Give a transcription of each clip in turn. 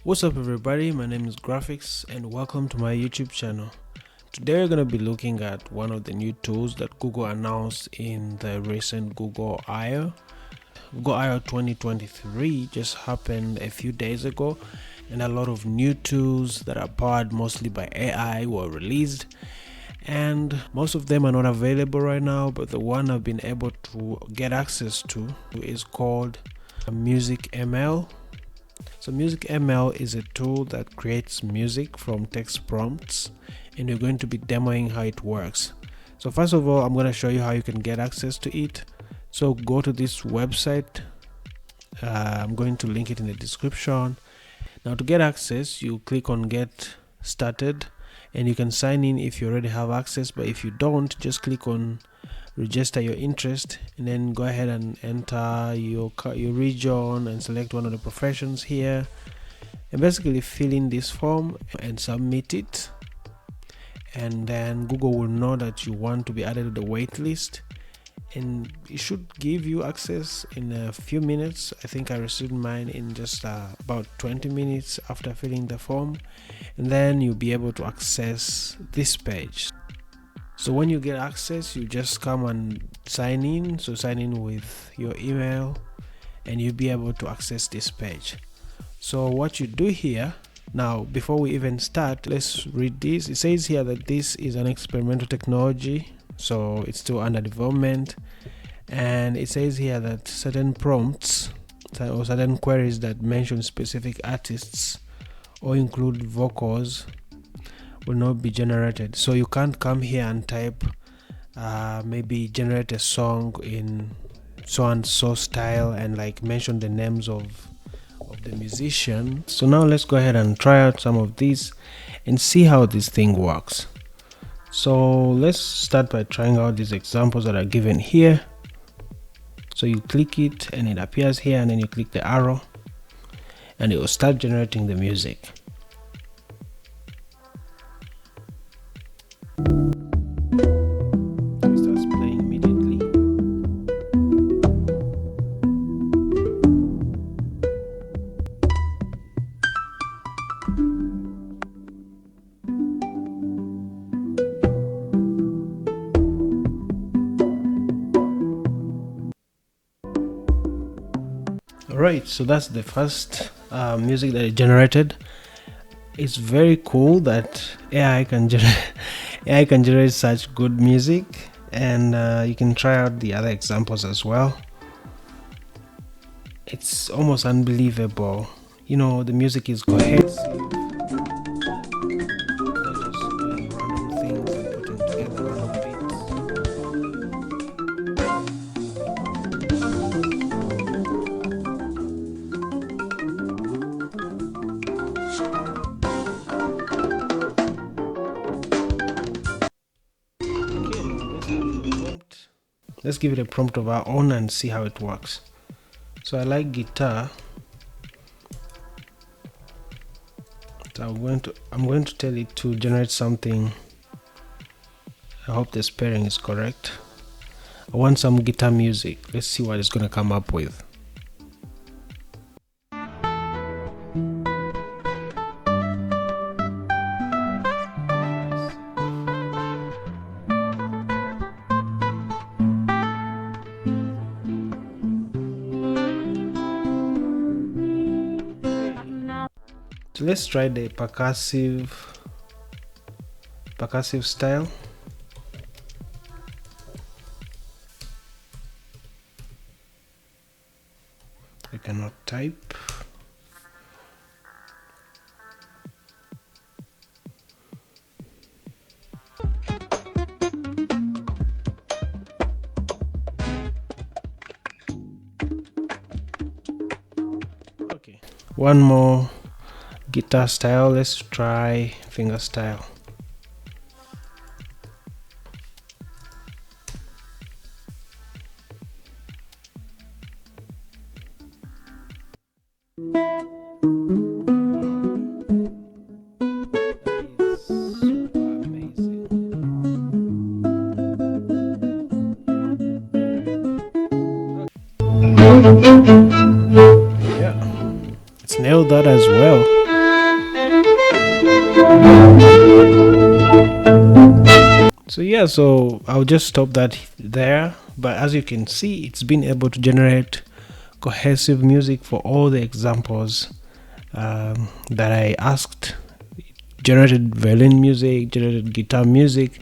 What's up everybody, my name is Graphics and welcome to my YouTube channel. Today we're going to be looking at one of the new tools that Google announced in the recent Google I/O. Google I/O 2023 just happened a few days ago, and a lot of new tools that are powered mostly by AI were released, and most of them are not available right now, but the one I've been able to get access to is called MusicML. So MusicML is a tool that creates music from text prompts, and we're going to be demoing how it works. So first of all, I'm going to show you how you can get access to it. So go to this website. I'm going to link it in the description. Now to get access, you click on get started, and you can sign in if you already have access, but if you don't, just click on register your interest and then go ahead and enter your region and select one of the professions here, and basically fill in this form and submit it, and then Google will know that you want to be added to the wait list, and it should give you access in a few minutes. I think I received mine in just about 20 minutes after filling the form, and then you'll be able to access this page. So when you get access, you just come and sign in. So sign in with your email and you'll be able to access this page. So what you do here, now before we even start, let's read this. It says here that this is an experimental technology, so it's still under development, and it says here that certain prompts or certain queries that mention specific artists or include vocals will not be generated. So you can't come here and type maybe generate a song in so and so style and like mention the names of the musician. So now let's go ahead and try out some of these and see how this thing works. So let's start by trying out these examples that are given here. So you click it and it appears here, and then you click the arrow and it will start generating the music. It starts playing immediately. Alright, so that's the first music that it generated. It's very cool that AI can generate such good music, and you can try out the other examples as well. It's almost unbelievable. You know, the music is cohesive. Not just doing random things and putting together random beats. Let's give it a prompt of our own and see how it works. So I like guitar, so I'm going to tell it to generate something. I hope the spelling is correct. I want some guitar music. Let's see what it's going to come up with. So let's try the percussive style. I cannot type. Okay, one more guitar style. Let's try finger style. Yeah, it's nailed that as well. So yeah, so I'll just stop that there. But as you can see, it's been able to generate cohesive music for all the examples that I asked. Generated violin music, generated guitar music,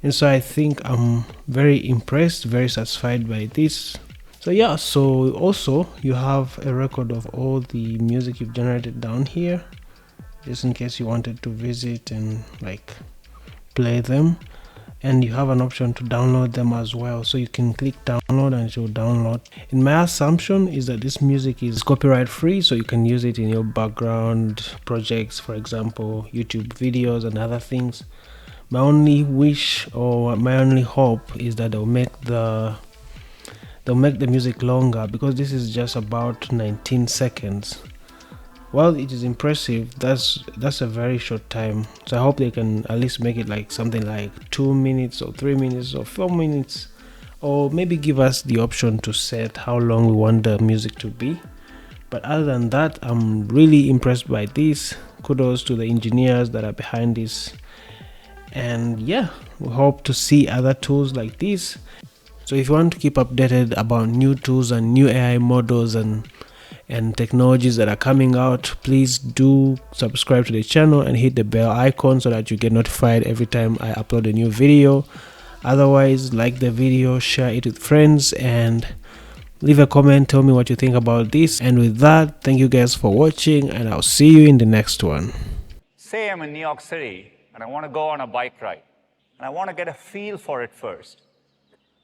and so I think I'm very impressed, very satisfied by this. So yeah, so also you have a record of all the music you've generated down here, just in case you wanted to visit and like play them. And you have an option to download them as well, so you can click download and it will download. And my assumption is that this music is copyright free, so you can use it in your background projects, for example YouTube videos and other things. My only wish or my only hope is that they'll make the music longer, because this is just about 19 seconds. While it is impressive, that's a very short time. So I hope they can at least make it like something like 2 minutes or 3 minutes or 4 minutes, or maybe give us the option to set how long we want the music to be. But other than that, I'm really impressed by this. Kudos to the engineers that are behind this. And yeah, we hope to see other tools like this. So if you want to keep updated about new tools and new AI models and technologies that are coming out, please do subscribe to the channel and hit the bell icon so that you get notified every time I upload a new video. Otherwise, like the video, share it with friends, and leave a comment, tell me what you think about this. And with that, thank you guys for watching, and I'll see you in the next one. Say I'm in New York City and I want to go on a bike ride, and I want to get a feel for it first.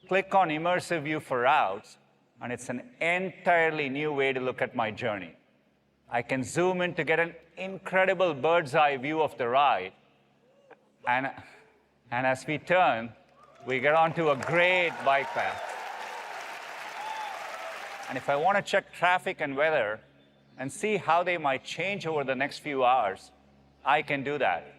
Click on Immersive View for routes, and it's an entirely new way to look at my journey. I can zoom in to get an incredible bird's eye view of the ride. And as we turn, we get onto a great bike path. And if I want to check traffic and weather and see how they might change over the next few hours, I can do that.